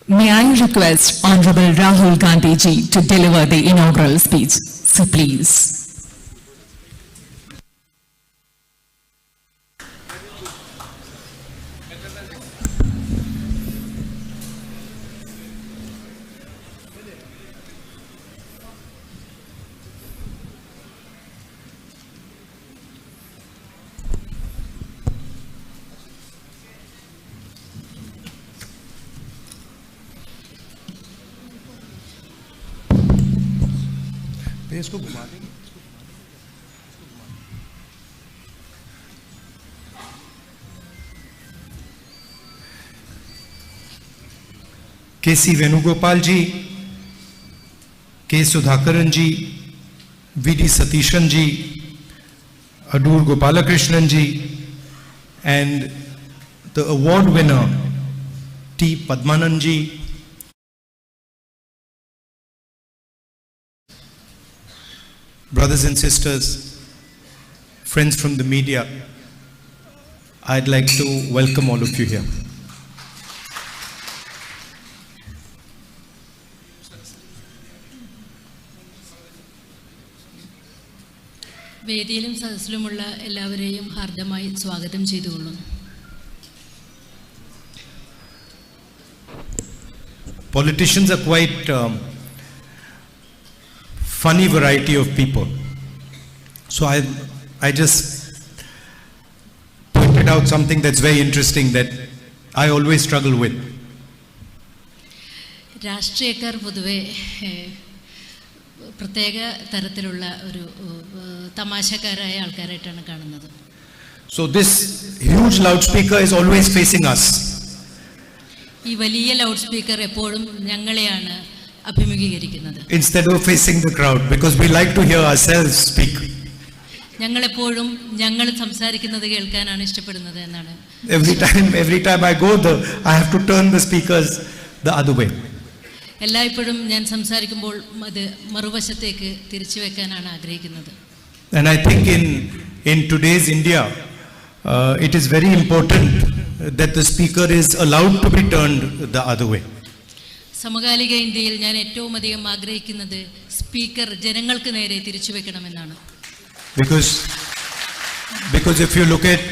May I request Honorable Rahul Gandhi ji to deliver the inaugural speech. So please. इसको घुमा देंगे। KC. Venugopal ji, K. Sudhakaran ji, VD. Satheesan ji, Adoor Gopalakrishnan ji, and the award winner T. Padmanand ji, brothers and sisters, friends from the media, I'd like to welcome all of you here. വേദിയിലും സദസ്സിലുമുള്ള എല്ലാവരെയും ഹാർദമായി സ്വാഗതം ചെയ്തുകൊള്ളുന്നു. Politicians are quite funny variety of people. So I just pointed out something that's very interesting that I always struggle with. രാഷ്ട്രീയക്കാർ പൊതുവെ പ്രത്യേക തരത്തിലുള്ള ഒരു തമാശക്കാരായ ആൾക്കാരായിട്ടാണ് കാണുന്നത്. So this huge loudspeaker is always facing us. ഈ വലിയ ലൗഡ് സ്പീക്കർ എപ്പോഴും ഞങ്ങളെയാണ് അഭിമുഖീകരിക്കുന്നത്. Instead of facing the crowd, because we like to hear ourselves speak. ഞങ്ങളെപ്പോഴും ഞങ്ങൾ സംസാരിക്കുന്നത് കേൾക്കാനാണ് ഇഷ്ടപ്പെടുന്നത് എന്നാണ്. Every time I go there, I have to turn the speakers the other way. എല്ലായ്പ്പോഴും ഞാൻ സംസാരിക്കുമ്പോൾ അത് മറുവശത്തേക്ക് തിരിച്ചു വെക്കാനാണ് ആഗ്രഹിക്കുന്നത്. And I think in today's India, it is very important that the speaker is allowed to be turned the other way. സമകാലിക ഇന്ത്യയിൽ ഞാൻ ഏറ്റവും അധികം ആഗ്രഹിക്കുന്നത് സ്പീക്കർ ജനങ്ങൾക്ക് നേരെ തിരിച്ചു വെക്കണമെന്നാണ്. Because if you look at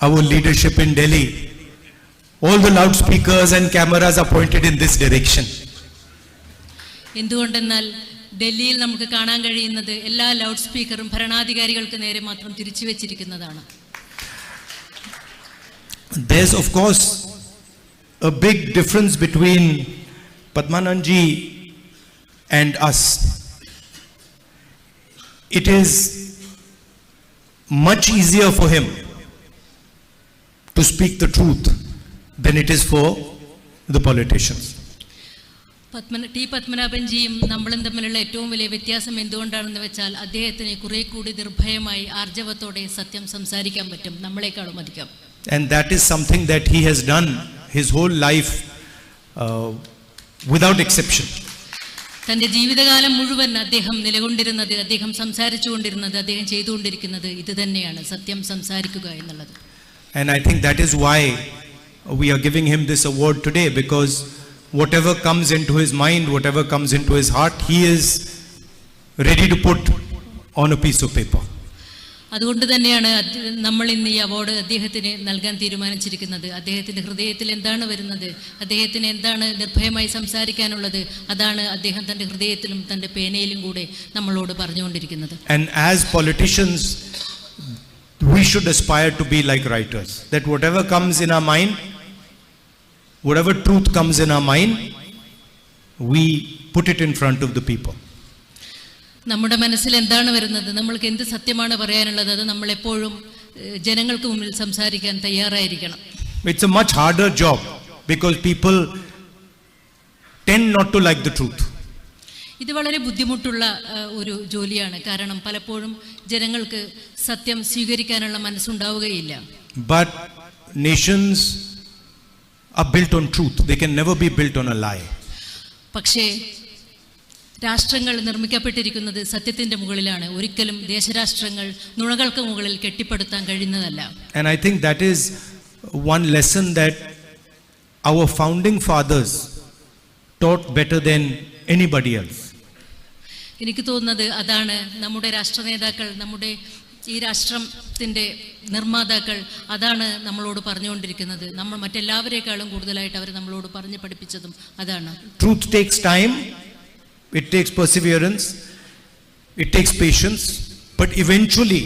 our leadership in Delhi, all the loudspeakers and cameras are pointed in this direction. എന്തുകൊണ്ടെന്നാൽ ഡൽഹിയിൽ നമുക്ക് കാണാൻ കഴിയുന്നത് എല്ലാ ലൗഡ് സ്പീക്കറും ഭരണാധികാരികൾക്ക് നേരെ മാത്രം തിരിച്ചു വെച്ചിരിക്കുന്നതാണ്. There's of course a big difference between Padmanand ji and us. It is much easier for him to speak the truth than it is for the politicians. T പത്മനാഭൻജിയും നമ്മളും തമ്മിലുള്ള ഏറ്റവും വലിയ വ്യത്യാസം എന്തുകൊണ്ടാണെന്ന് വെച്ചാൽ അദ്ദേഹത്തിന് കുറെ കൂടി നിർഭയമായി ആർജവത്തോടെ സത്യം സംസാരിക്കാൻ പറ്റും നമ്മളെക്കാളും അധികം. And that is something that he has done his whole life without exception. തന്റെ ജീവിതകാലം മുഴുവൻ അദ്ദേഹം നിലകൊണ്ടിരുന്നത്, അദ്ദേഹം സംസാരിച്ചുകൊണ്ടിരുന്നത്, അദ്ദേഹം ചെയ്തുകൊണ്ടിരിക്കുന്നത് ഇത് തന്നെയാണ്, സത്യം സംസാരിക്കുക എന്നുള്ളത്. And I think that is why we are giving him this award today, because whatever comes into his mind, whatever comes into his heart, he is ready to put on a piece of paper. അതുകൊണ്ട് തന്നെയാണ് നമ്മൾ ഇന്ന് ഈ award അദ്ദേഹത്തിന് നൽകാൻ തീരുമാനിച്ചിരിക്കുന്നത്. അദ്ദേഹത്തിന്റെ ഹൃദയത്തിൽ എന്താണ് വരുന്നത്, അദ്ദേഹത്തിന് എന്താണ് നിർഭയമായി സംസാരിക്കാനുള്ളത്, അതാണ് അദ്ദേഹം തന്റെ ഹൃദയത്തിലും തന്റെ പേനയിലും കൂടെ നമ്മളോട് പറഞ്ഞുകൊണ്ടിരിക്കുന്നത്. And as politicians, we should aspire to be like writers, that whatever comes in our mind, whatever truth comes in our mind, we put it in front of the people. നമ്മുടെ മനസ്സിൽ എന്താണ് വരുന്നത്, നമ്മൾക്ക് എന്ത് സത്യമാണ് പറയാനുള്ളത്, അത് നമ്മൾ എപ്പോഴും ജനങ്ങൾക്ക് മുന്നിൽ സംസാരിക്കാൻ തയ്യാറായിരിക്കണം. It's a much harder job because people tend not to like the truth. ഇത് വളരെ ബുദ്ധിമുട്ടുള്ള ഒരു ജോലിയാണ്. കാരണം പലപ്പോഴും ജനങ്ങൾക്ക് സത്യം സ്വീകരിക്കാനുള്ള മനസ്സുണ്ടാവുകയില്ല. But nations are built on truth. They can never be built on a lie. പക്ഷേ രാഷ്ട്രങ്ങൾ നിർമ്മിക്കപ്പെട്ടിരിക്കുന്നത് സത്യത്തിന്റെ മുകളിലാണ്. ഒരിക്കലും ദേശരാഷ്ട്രങ്ങൾ നുണകൾക്ക് മുകളിൽ കെട്ടിപ്പടുത്താൻ കഴിയുന്നതല്ല. And I think that is one lesson that our founding fathers taught better than anybody else. എനിക്ക് തോന്നുന്നത് അതാണ് നമ്മുടെ രാഷ്ട്ര നേതാക്കൾ, നമ്മുടെ ഈ രാഷ്ട്രത്തിൻ്റെ നിർമ്മാതാക്കൾ അതാണ് നമ്മളോട് പറഞ്ഞുകൊണ്ടിരിക്കുന്നത്. നമ്മൾ മറ്റെല്ലാവരേക്കാളും കൂടുതലായിട്ട് അവർ നമ്മളോട് പറഞ്ഞു പഠിപ്പിച്ചതും അതാണ്. Truth takes time, it takes perseverance, it takes patience, but eventually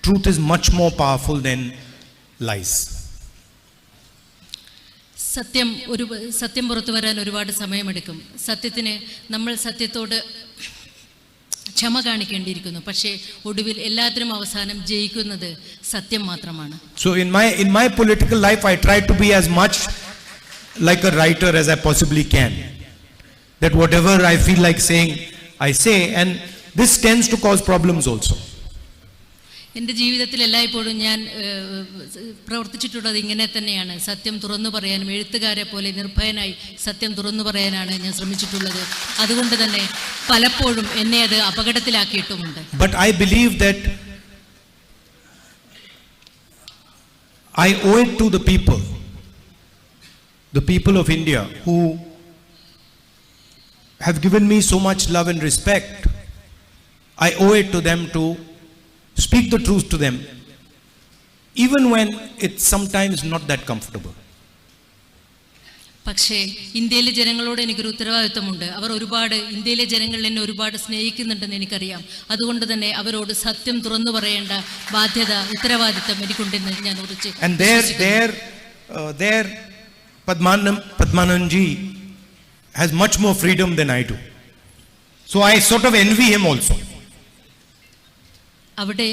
truth is much more powerful than lies. സത്യം പുറത്തു വരാൻ ഒരുപാട് സമയമെടുക്കും. നമ്മൾ സത്യത്തോട് ക്ഷമ കാണിക്കേണ്ടിയിരിക്കുന്നു. പക്ഷേ ഒടുവിൽ എല്ലാത്തിനും അവസാനം ജയിക്കുന്നത് സത്യം മാത്രമാണ്. So in my political life I try to be as much like a writer as I possibly can. That whatever I feel like saying, I say, and this tends to cause problems also. എൻ്റെ ജീവിതത്തിൽ എല്ലായ്പ്പോഴും ഞാൻ പ്രവർത്തിച്ചിട്ടുള്ളത് ഇങ്ങനെ തന്നെയാണ്. സത്യം തുറന്നു പറയാനും എഴുത്തുകാരെ പോലെ നിർഭയനായി സത്യം തുറന്നു പറയാനാണ് ഞാൻ ശ്രമിച്ചിട്ടുള്ളത്. അതുകൊണ്ട് തന്നെ പലപ്പോഴും എന്നെ അത് അപകടത്തിലാക്കിയിട്ടുമുണ്ട്. But I believe that I owe it to the people of India who have given me so much love and respect. I owe it to them to speak the truth to them, even when it's sometimes not that comfortable. പക്ഷേ ഇന്ത്യയിലെ ജനങ്ങളോട് എനിക്കൊരു ഉത്തരവാദിത്വമുണ്ട്. ഇന്ത്യയിലെ ജനങ്ങൾ എന്നെ ഒരുപാട് സ്നേഹിക്കുന്നുണ്ടെന്ന് എനിക്കറിയാം. അതുകൊണ്ട് തന്നെ അവരോട് സത്യം തുറന്നു പറയേണ്ട ബാധ്യത, ഉത്തരവാദിത്വം എനിക്കുണ്ടെന്ന് ഞാൻ ഉറച്ചു. And there Padmanabhanji has much more freedom than I do. So I sort of envy him also. അവിടെ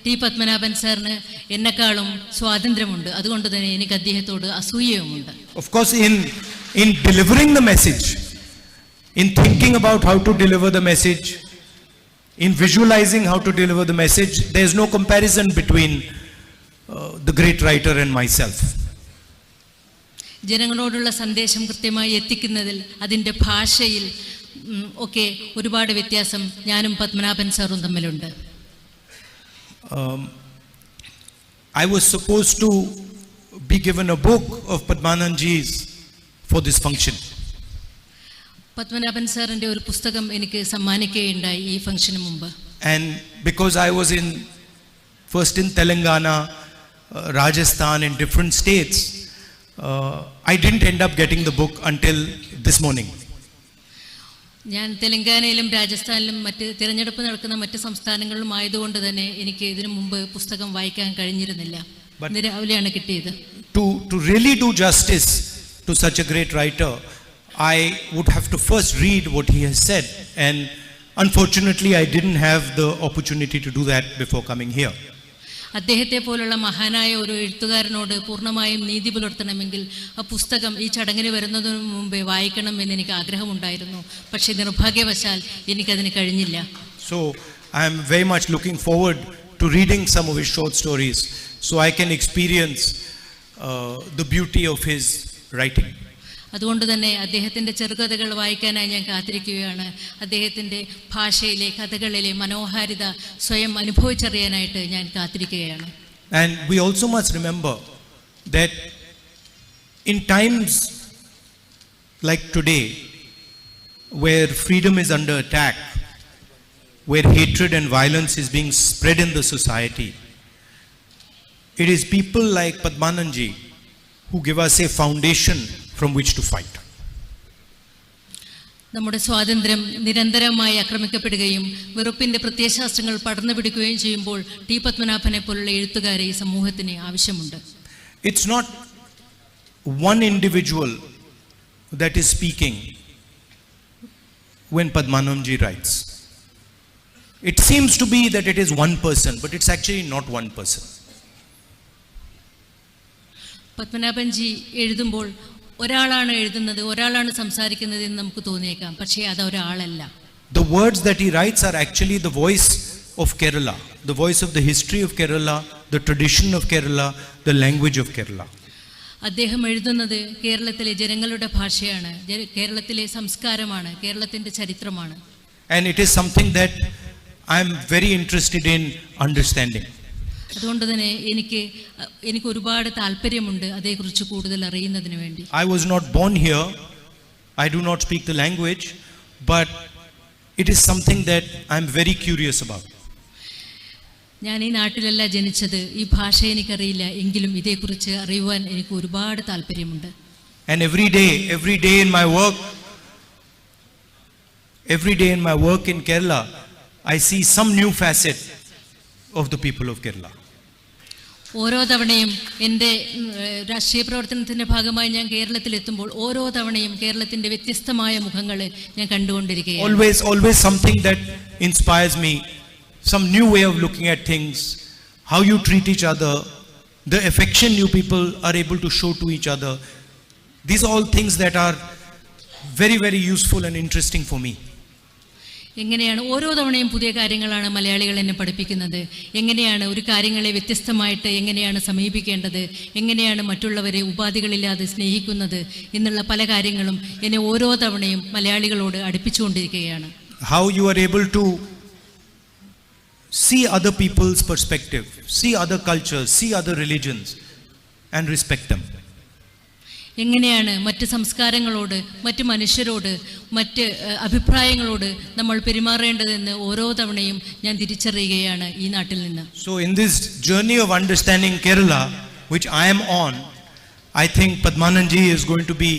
ടി പത്മനാഭൻ സാറിന് എന്നെക്കാളും സ്വാതന്ത്ര്യമുണ്ട്. അതുകൊണ്ട് തന്നെ എനിക്ക് അദ്ദേഹത്തോട് അസൂയയുമുണ്ട്. Of course, in delivering the message, in thinking about how to deliver the message, in visualizing how to deliver the message, there is no comparison between the great writer and myself. ജനങ്ങളോടുള്ള സന്ദേശം കൃത്യമായി എത്തിക്കുന്നതിൽ, അതിൻ്റെ ഭാഷയിൽ ഒക്കെ ഒരുപാട് വ്യത്യാസം ഞാനും പത്മനാഭൻ സാറും തമ്മിലുണ്ട്. I was supposed to be given a book of Padmanabhanji's for this function. Padmanabhan സാറിന്റെ ഒരു പുസ്തകം എനിക്ക് സമ്മാനിക്കുകയുണ്ടായി ഈ ഫംഗ്ഷന് മുമ്പ്. And because I was first in Telangana, Rajasthan, in different states, I didn't end up getting the book until this morning. ഞാൻ തെലങ്കാനയിലും രാജസ്ഥാനിലും മറ്റ് തിരഞ്ഞെടുപ്പ് നടക്കുന്ന മറ്റ് സംസ്ഥാനങ്ങളിലും ആയതുകൊണ്ട് തന്നെ എനിക്ക് ഇതിനു മുമ്പ് പുസ്തകം വായിക്കാൻ കഴിഞ്ഞിരുന്നില്ല. ഇന്ന് രാവിലെയാണ് കിട്ടിയത്. To really do justice to such a great writer, I would have to first read what he has said, and unfortunately I didn't have the opportunity to do that before coming here. അദ്ദേഹത്തെ പോലുള്ള മഹാനായ ഒരു എഴുത്തുകാരനോട് പൂർണ്ണമായും നീതി പുലർത്തണമെങ്കിൽ ആ പുസ്തകം ഈ ചടങ്ങിന് വരുന്നതിന് മുമ്പേ വായിക്കണം എന്ന് എനിക്ക് ആഗ്രഹമുണ്ടായിരുന്നു. പക്ഷേ നിർഭാഗ്യവശാൽ എനിക്കതിന് കഴിഞ്ഞില്ല. So I am very much looking forward to reading some of his short stories so I can experience the beauty of his writing. അതുകൊണ്ട് തന്നെ അദ്ദേഹത്തിൻ്റെ ചെറുകഥകൾ വായിക്കാനായി ഞാൻ കാത്തിരിക്കുകയാണ്. അദ്ദേഹത്തിൻ്റെ ഭാഷയിലെ കഥകളിലെ മനോഹാരിത സ്വയം അനുഭവിച്ചറിയാനായിട്ട് ഞാൻ കാത്തിരിക്കുകയാണ്. And we also must remember that in times like today, where freedom is under attack, where hatred and violence is being spread in the society, it is people like Padmanabhanji who give us a foundation from which to fight. നമ്മുടെ സ്വാതന്ത്ര്യം നിരന്തരമായി ആക്രമിക്കപ്പെടുകയും വെറുപ്പിന്റെ പ്രത്യയശാസ്ത്രങ്ങൾ പടർന്നു പിടിക്കുകയും ചെയ്യുമ്പോൾ T പത്മനാഭനെ പോലുള്ള എഴുത്തുകാരെ ഈ സമൂഹത്തിന് ആവശ്യമുണ്ട്. It's not one individual that is speaking when Padmanabhanji writes. It seems to be that it is one person, but it's actually not one person. Padmanabhanji എഴുതുമ്പോൾ ഒരാളാണ് എഴുതുന്നത്, ഒരാളാണ് സംസാരിക്കുന്നത് എന്ന് നമുക്ക് തോന്നിയേക്കാം. പക്ഷേ അത് ഒരാളല്ല. The words that he writes are actually the voice of Kerala, the voice of the history of Kerala, the tradition of Kerala, the language of Kerala. അദ്ദേഹം എഴുതുന്നത് കേരളത്തിലെ ജനങ്ങളുടെ ഭാഷയാണ്, കേരളത്തിലെ സംസ്കാരമാണ്, കേരളത്തിന്റെ ചരിത്രമാണ്. And it is something that I am very interested in understanding. അതുകൊണ്ട് തന്നെ എനിക്ക് ഒരുപാട് താല്പര്യമുണ്ട് അതേക്കുറിച്ച് കൂടുതൽ അറിയുന്നതിന് വേണ്ടി. I was not born here. I do not speak the language, but it is something that I am very curious about. ഞാൻ ഈ നാട്ടിലല്ല ജനിച്ചത്, ഈ ഭാഷ എനിക്കറിയില്ല, എങ്കിലും ഇതേക്കുറിച്ച് അറിയുവാൻ എനിക്ക് ഒരുപാട് താല്പര്യമുണ്ട്. And every day in my work in Kerala, I see some new facet of the people of Kerala. ഓരോ തവണയും എൻ്റെ രാഷ്ട്രീയ പ്രവർത്തനത്തിൻ്റെ ഭാഗമായി ഞാൻ കേരളത്തിലെത്തുമ്പോൾ ഓരോ തവണയും കേരളത്തിൻ്റെ വ്യത്യസ്തമായ മുഖങ്ങൾ ഞാൻ കണ്ടുകൊണ്ടിരിക്കുകയാണ്. Always something that inspires me, some new way of looking at things, how you treat each other, the affection you people are able to show to each other. These are all things that are very, very useful and interesting for me. എങ്ങനെയാണ് ഓരോ തവണയും പുതിയ കാര്യങ്ങളാണ് മലയാളികൾ എന്നെ പഠിപ്പിക്കുന്നത്. എങ്ങനെയാണ് ഒരു കാര്യങ്ങളെ വ്യത്യസ്തമായിട്ട് എങ്ങനെയാണ് സമീപിക്കേണ്ടത്, എങ്ങനെയാണ് മറ്റുള്ളവരെ ഉപാധികളില്ലാതെ സ്നേഹിക്കുന്നത് എന്നുള്ള പല കാര്യങ്ങളും എന്നെ ഓരോ തവണയും മലയാളികളോട് അടുപ്പിച്ചുകൊണ്ടിരിക്കുകയാണ്. How you are able to see other people's perspective, see other cultures, see other religions and respect them. എങ്ങനെയാണ് മറ്റ് സംസ്കാരങ്ങളോട്, മറ്റ് മനുഷ്യരോട്, മറ്റ് അഭിപ്രായങ്ങളോട് നമ്മൾ പെരുമാറേണ്ടതെന്ന് ഓരോ തവണയും ഞാൻ തിരിച്ചറിയുകയാണ് ഈ നാട്ടിൽ നിന്ന്. So in this journey of understanding Kerala, which I am on, I think Padmananji is going to be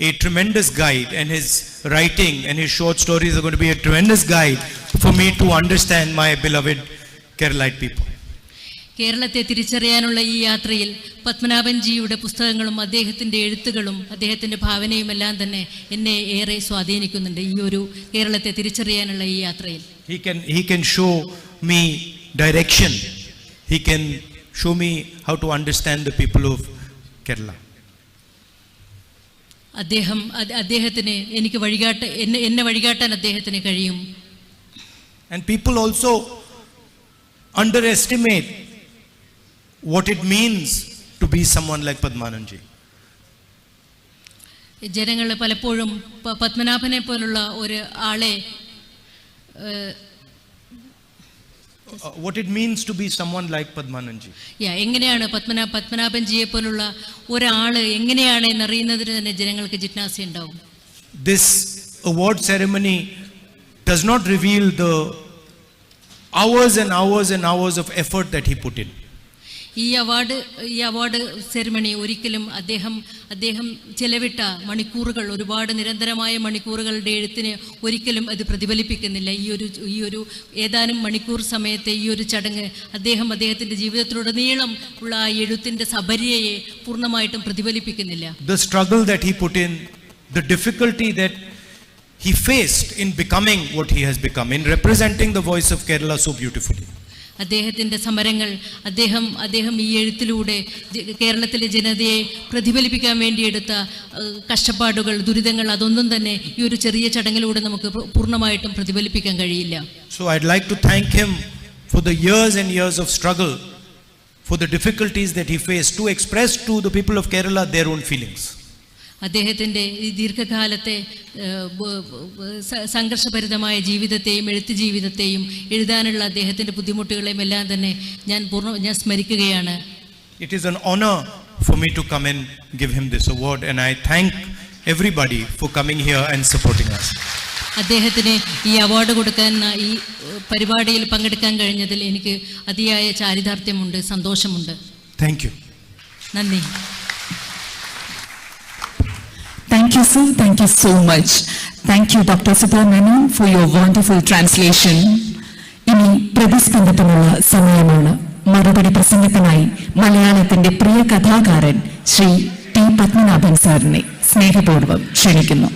a tremendous guide, and his writing and his short stories are going to be a tremendous guide for me to understand my beloved Keralite people. കേരളത്തെ തിരിച്ചറിയാനുള്ള ഈ യാത്രയിൽ പത്മനാഭൻജിയുടെ പുസ്തകങ്ങളും അദ്ദേഹത്തിൻ്റെ എഴുത്തുകളും അദ്ദേഹത്തിൻ്റെ ഭാവനയും എല്ലാം തന്നെ എന്നെ ഏറെ സ്വാധീനിക്കുന്നുണ്ട് ഈ ഒരു കേരളത്തെ തിരിച്ചറിയാനുള്ള ഈ യാത്രയിൽ. He can show me direction. He can show me how to understand the people of Kerala. അദ്ദേഹത്തിന് എനിക്ക് എന്നെ വഴികാട്ടാൻ അദ്ദേഹത്തിന് കഴിയും. And people also underestimate what it means to be someone like Padmananji. ജനങ്ങൾ പലപ്പോഴും പത്മനാഭനെ പോലുള്ള ഒരു ആളെ what it means to be someone like Padmananji. എങ്ങനെയാണ് പത്മനാഭൻജിയെ പോലുള്ള ഒരാള് എങ്ങനെയാണ് എന്നറിയുന്നതിന് തന്നെ ജനങ്ങൾക്ക് ജിജ്ഞാസ ഉണ്ടാവും. This award ceremony does not reveal the hours and hours and hours of effort that he put in. ഈ അവാർഡ് സെറിമണി ഒരിക്കലും അദ്ദേഹം ചെലവിട്ട മണിക്കൂറുകൾ, ഒരുപാട് നിരന്തരമായ മണിക്കൂറുകളുടെ എഴുത്തിന് ഒരിക്കലും അത് പ്രതിഫലിപ്പിക്കുന്നില്ല. ഈ ഒരു ഏതാനും മണിക്കൂർ സമയത്തെ ഈ ഒരു ചടങ്ങ് അദ്ദേഹത്തിൻ്റെ ജീവിതത്തിലുടനീളം ഉള്ള ആ എഴുത്തിൻ്റെ സബര്യയെ പൂർണ്ണമായിട്ടും പ്രതിഫലിപ്പിക്കുന്നില്ല. The struggle that he put in, the difficulty that he faced in becoming what he has become, in representing the voice of Kerala so beautifully. അദ്ദേഹത്തിൻ്റെ സമരങ്ങൾ, അദ്ദേഹം ഈ എഴുത്തിലൂടെ കേരളത്തിലെ ജനതയെ പ്രതിഫലിപ്പിക്കാൻ വേണ്ടിയെടുത്ത കഷ്ടപ്പാടുകൾ, ദുരിതങ്ങൾ, അതൊന്നും തന്നെ ഈ ഒരു ചെറിയ ചടങ്ങിലൂടെ നമുക്ക് പൂർണ്ണമായിട്ടും പ്രതിഫലിപ്പിക്കാൻ കഴിയില്ല. So I'd like to thank him for the years and years of struggle, for the difficulties that he faced to express to the people of Kerala their own feelings. അദ്ദേഹത്തിൻ്റെ ഈ ദീർഘകാലത്തെ സംഘർഷഭരിതമായ ജീവിതത്തെയും എഴുത്ത് ജീവിതത്തെയും എഴുതാനുള്ള അദ്ദേഹത്തിൻ്റെ ബുദ്ധിമുട്ടുകളെയും എല്ലാം തന്നെ ഞാൻ സ്മരിക്കുകയാണ്. It is an honor for me to come and give him this award, and I thank everybody for coming here and supporting us. അദ്ദേഹത്തിന് ഈ അവാർഡ് കൊടുക്കാൻ, ഈ പരിപാടിയിൽ പങ്കെടുക്കാൻ കഴിഞ്ഞതിൽ എനിക്ക് അതിയായ ചാരിതാർത്ഥ്യമുണ്ട്, സന്തോഷമുണ്ട്. Thank you. നന്ദി. Thank you, sir. Thank you so much. Thank you, Dr. Subramanian, for your wonderful translation. ഇനി പ്രതിസ്പന്ദത്തിനുള്ള സമയമാണ്. മറുപടി പ്രസംഗത്തിനായി മലയാളത്തിന്റെ പ്രിയ കഥാകാരൻ ശ്രീ ടി പത്മനാഭൻ സാറിനെ സ്നേഹപൂർവ്വം ക്ഷണിക്കുന്നു.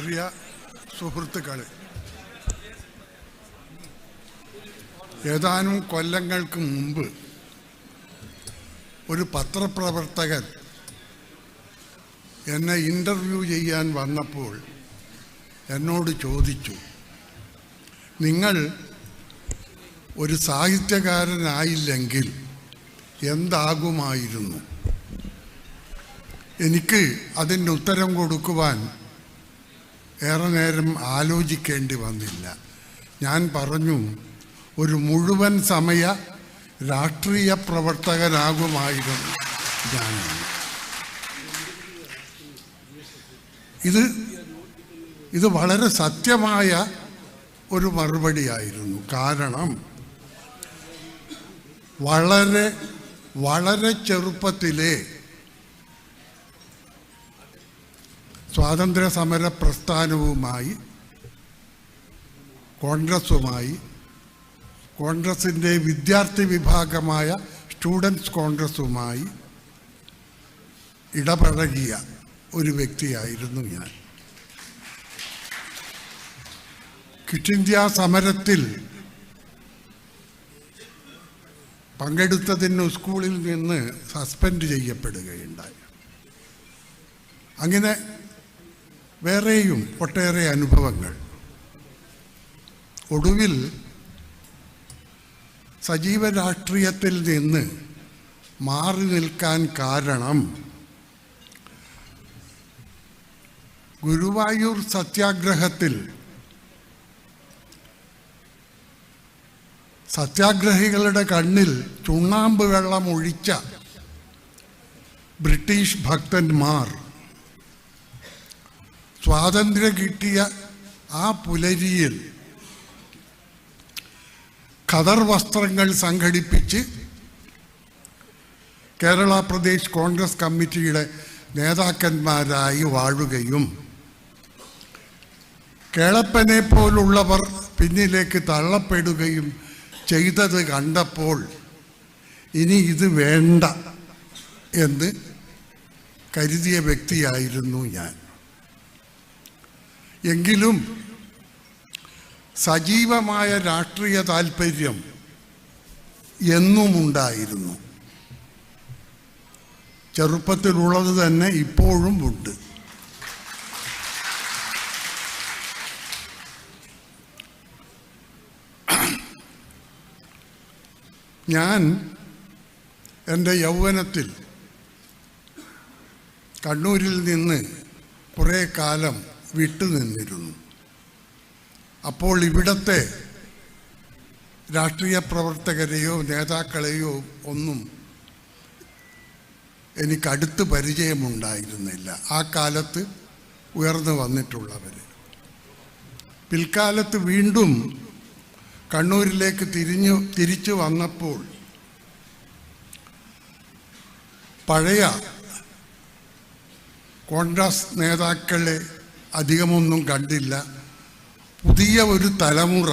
പ്രിയ സുഹൃത്തുക്കളെ, ഏതാനും കൊല്ലങ്ങൾക്ക് മുമ്പ് ഒരു പത്രപ്രവർത്തകൻ എന്നെ ഇൻ്റർവ്യൂ ചെയ്യാൻ വന്നപ്പോൾ എന്നോട് ചോദിച്ചു, നിങ്ങൾ ഒരു സാഹിത്യകാരനായില്ലെങ്കിൽ എന്താകുമായിരുന്നു? എനിക്ക് അതിൻ്റെ ഉത്തരം കൊടുക്കുവാൻ ഏറെ നേരം ആലോചിക്കേണ്ടി വന്നില്ല. ഞാൻ പറഞ്ഞു, ഒരു മുഴുവൻ സമയ രാഷ്ട്രീയ പ്രവർത്തകനാകുമായിരുന്നു ഞാൻ. ഇത് വളരെ സത്യമായ ഒരു മറുപടിയായിരുന്നു. കാരണം വളരെ വളരെ ചെറുപ്പത്തിലെ സ്വാതന്ത്ര്യ സമര പ്രസ്ഥാനവുമായി, കോൺഗ്രസിൻ്റെ വിദ്യാർത്ഥി വിഭാഗമായ സ്റ്റുഡൻസ് കോൺഗ്രസുമായി ഇടപഴകിയ ഒരു വ്യക്തിയായിരുന്നു ഞാൻ. ക്വിറ്റ് ഇന്ത്യ സമരത്തിൽ പങ്കെടുത്തതിന് സ്കൂളിൽ നിന്ന് സസ്പെൻഡ് ചെയ്യപ്പെടുകയുണ്ടായി. അങ്ങനെ വേറെയും ഒട്ടേറെ അനുഭവങ്ങൾ. ഒടുവിൽ സജീവ രാഷ്ട്രീയത്തിൽ നിന്ന് മാറി നിൽക്കാൻ കാരണം ഗുരുവായൂർ സത്യാഗ്രഹത്തിൽ സത്യാഗ്രഹികളുടെ കണ്ണിൽ ചുണ്ണാമ്പ് വെള്ളം ഒഴിച്ച ബ്രിട്ടീഷ് ഭക്തന്മാർ സ്വാതന്ത്ര്യം കിട്ടിയ ആ പുലരിയിൽ ഖദർ വസ്ത്രങ്ങൾ സംഘടിപ്പിച്ച് കേരള പ്രദേശ് കോൺഗ്രസ് കമ്മിറ്റിയുടെ നേതാക്കന്മാരായി വാഴുകയും കേളപ്പനെ പോലുള്ളവർ പിന്നിലേക്ക് തള്ളപ്പെടുകയും ചെയ്തത് കണ്ടപ്പോൾ ഇനി ഇത് വേണ്ട എന്ന് കരുതിയ വ്യക്തിയായിരുന്നു ഞാൻ. എങ്കിലും സജീവമായ രാഷ്ട്രീയ താൽപ്പര്യം എന്നുമുണ്ടായിരുന്നു. ചെറുപ്പത്തിലുള്ളത് തന്നെ ഇപ്പോഴും ഉണ്ട്. ഞാൻ എൻ്റെ യൗവനത്തിൽ കണ്ണൂരിൽ നിന്ന് കുറേ കാലം വിട്ടുനിന്നിരുന്നു. അപ്പോൾ ഇവിടത്തെ രാഷ്ട്രീയ പ്രവർത്തകരെയോ നേതാക്കളെയോ ഒന്നും എനിക്കടുത്ത് പരിചയമുണ്ടായിരുന്നില്ല. ആ കാലത്ത് ഉയർന്നു വന്നിട്ടുള്ളവർ. പിൽക്കാലത്ത് വീണ്ടും കണ്ണൂരിലേക്ക് തിരിച്ചു വന്നപ്പോൾ പഴയ കോൺഗ്രസ് നേതാക്കളെ അധികമൊന്നും കണ്ടില്ല. പുതിയ ഒരു തലമുറ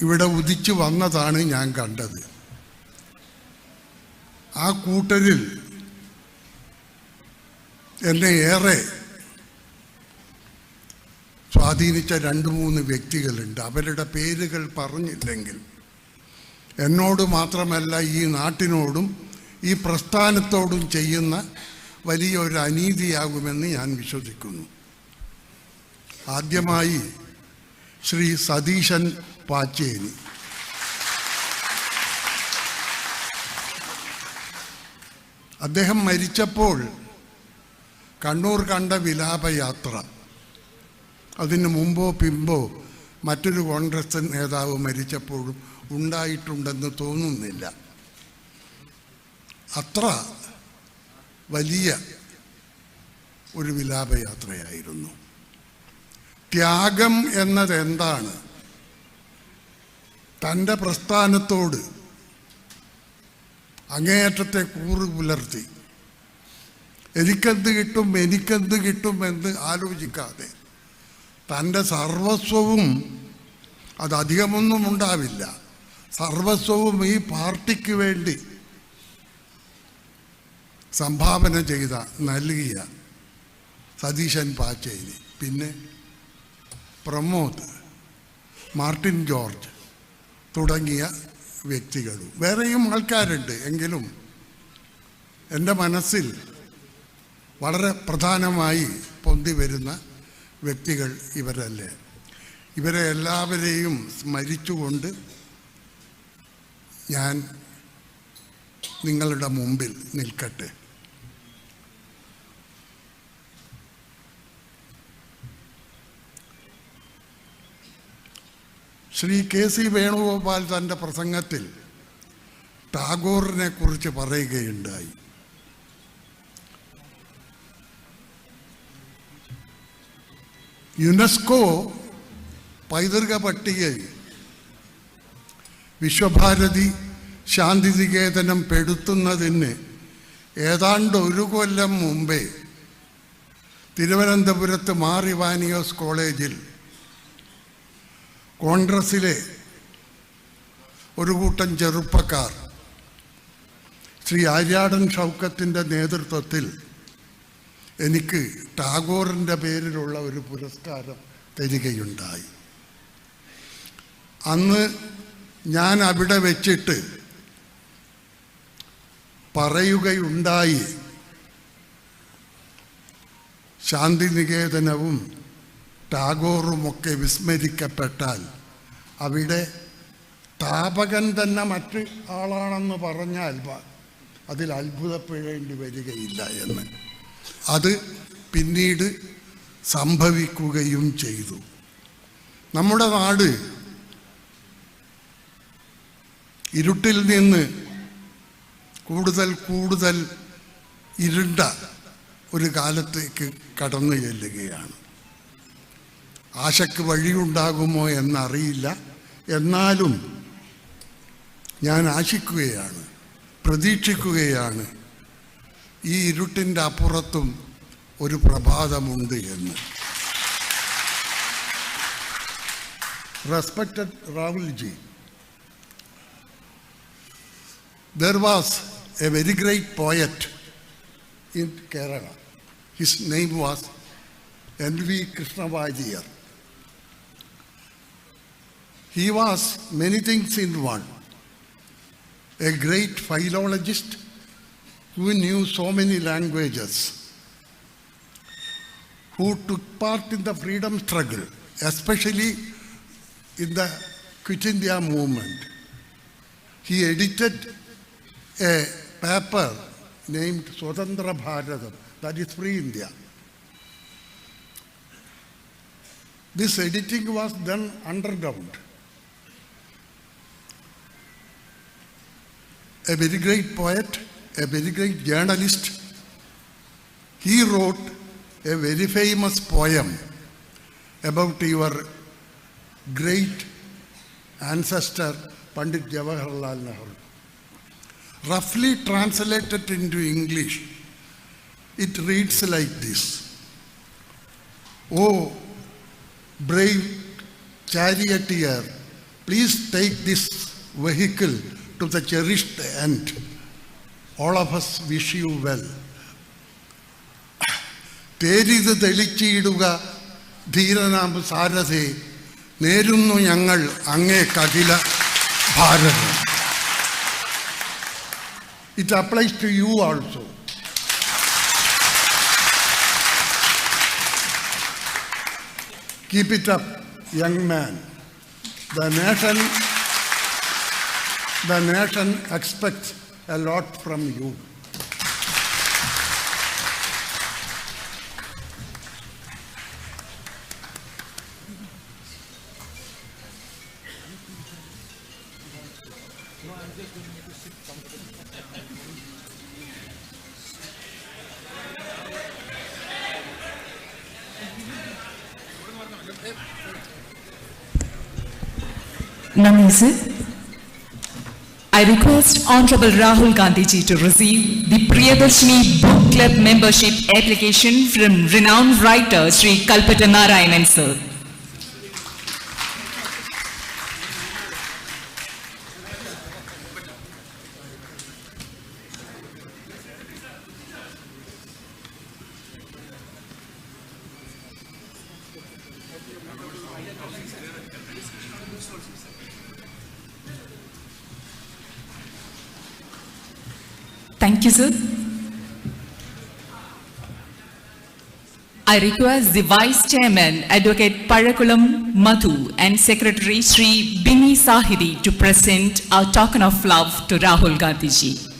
ഇവിടെ ഉദിച്ചു വന്നതാണ് ഞാൻ കണ്ടത്. ആ കൂട്ടരിൽ എന്നെ ഏറെ സ്വാധീനിച്ച 2-3 വ്യക്തികളുണ്ട്. അവരുടെ പേരുകൾ പറഞ്ഞില്ലെങ്കിൽ എന്നോട് മാത്രമല്ല ഈ നാട്ടിനോടും ഈ പ്രസ്ഥാനത്തോടും ചെയ്യുന്ന വലിയൊരു അനീതിയാകുമെന്ന് ഞാൻ വിശ്വസിക്കുന്നു. ആദ്യമായി ശ്രീ സതീശൻ പാച്ചേനി. അദ്ദേഹം മരിച്ചപ്പോൾ കണ്ണൂർ കണ്ട വിലാപയാത്ര, അതിന് മുമ്പോ പിമ്പോ മറ്റൊരു കോൺഗ്രസ് നേതാവ് മരിച്ചപ്പോഴും ഉണ്ടായിട്ടുണ്ടെന്ന് തോന്നുന്നില്ല. അത്ര വലിയ ഒരു വിലാപയാത്രയായിരുന്നു. ത്യാഗം എന്നതെന്താണ്? തൻ്റെ പ്രസ്ഥാനത്തോട് അങ്ങേയറ്റത്തെ കൂറ് പുലർത്തി എനിക്കെന്ത് കിട്ടും എന്ന് ആലോചിക്കാതെ തൻ്റെ സർവസ്വവും, അതധികമൊന്നും ഉണ്ടാവില്ല, സർവസ്വവും ഈ പാർട്ടിക്ക് വേണ്ടി സംഭാവന ചെയ്ത നൽകിയ സതീശൻ പാച്ചേനി, പിന്നെ പ്രമോദ്, മാർട്ടിൻ ജോർജ്, തുടങ്ങിയ വ്യക്തികളും വേറെയും ആൾക്കാരുണ്ട്. എങ്കിലും എൻ്റെ മനസ്സിൽ വളരെ പ്രധാനമായി പൊന്തി വരുന്ന വ്യക്തികൾ ഇവരല്ലേ. ഇവരെ എല്ലാവരെയും സ്മരിച്ചുകൊണ്ട് ഞാൻ നിങ്ങളുടെ മുമ്പിൽ നിൽക്കട്ടെ. ശ്രീ കെ.സി. വേണുഗോപാൽ തൻ്റെ പ്രസംഗത്തിൽ ടാഗോറിനെ കുറിച്ച് പറയുകയുണ്ടായി. യുനെസ്കോ പൈതൃക പട്ടികയിൽ വിശ്വഭാരതി ശാന്തിനികേതനം പെടുത്തുന്നതിന് ഏതാണ്ട് ഒരു കൊല്ലം മുമ്പേ തിരുവനന്തപുരത്ത് മാർ ഇവാനിയോസ് കോളേജിൽ കോൺഗ്രസിലെ ഒരു കൂട്ടം ചെറുപ്പക്കാർ ശ്രീ ആര്യാടൻ ഷൗക്കത്തിൻ്റെ നേതൃത്വത്തിൽ എനിക്ക് ടാഗോറിൻ്റെ പേരിലുള്ള ഒരു പുരസ്കാരം തരികയുണ്ടായി. അന്ന് ഞാൻ അവിടെ വെച്ചിട്ട് പറയുകയുണ്ടായി, ശാന്തിനികേതനവും ടാഗോറുമൊക്കെ വിസ്മരിക്കപ്പെട്ടാൽ അവിടെ സ്ഥാപകൻ തന്നെ മറ്റ് ആളാണെന്ന് പറഞ്ഞാൽ അതിൽ അത്ഭുതപ്പെടേണ്ടി വരികയില്ല എന്ന്. അത് പിന്നീട് സംഭവിക്കുകയും ചെയ്തു. നമ്മുടെ നാട് ഇരുട്ടിൽ നിന്ന് കൂടുതൽ കൂടുതൽ ഇരുണ്ട ഒരു കാലത്തേക്ക് കടന്നു ചെല്ലുകയാണ്. ആശയ്ക്ക് വഴിയുണ്ടാകുമോ എന്നറിയില്ല. എന്നാലും ഞാൻ ആശിക്കുകയാണ്, പ്രതീക്ഷിക്കുകയാണ് ഈ ഇരുട്ടിൻ്റെ അപ്പുറത്തും ഒരു പ്രഭാതമുണ്ട് എന്ന്. Respected Rahulji, there was a very great poet in Kerala. His name was N.V. Krishnavajiyar. He was many things in one. A great philologist who knew so many languages, who took part in the freedom struggle, especially in the Quit India movement. He edited a paper named Swatantra Bharatam, that is Free India. This editing was done underground. A very great poet, a very great journalist, he wrote a very famous poem about your great ancestor Pandit Jawaharlal Nehru. Roughly translated into English, it reads like this: "Oh, brave charioteer, please take this vehicle to the cherished end. All of us wish you well." തേരിത് തെളിച്ചിടുക ധീരനാം സാരഥേ, നേരുന്നു ഞങ്ങൾ അങ്ങേ കകില ഭാരതം. It applies to you also. Keep it up, young man. The nation expects a lot from you. Namaste. I request Honorable Rahul Gandhi ji to receive the Priyadarshini Book Club membership application from renowned writer Sri Kalpata Narayanan sir. Thank you, sir. I request the Vice Chairman, Advocate Parakulam Madhu, and Secretary Sri Bini Sahidi to present our token of love to Rahul Gandhi ji.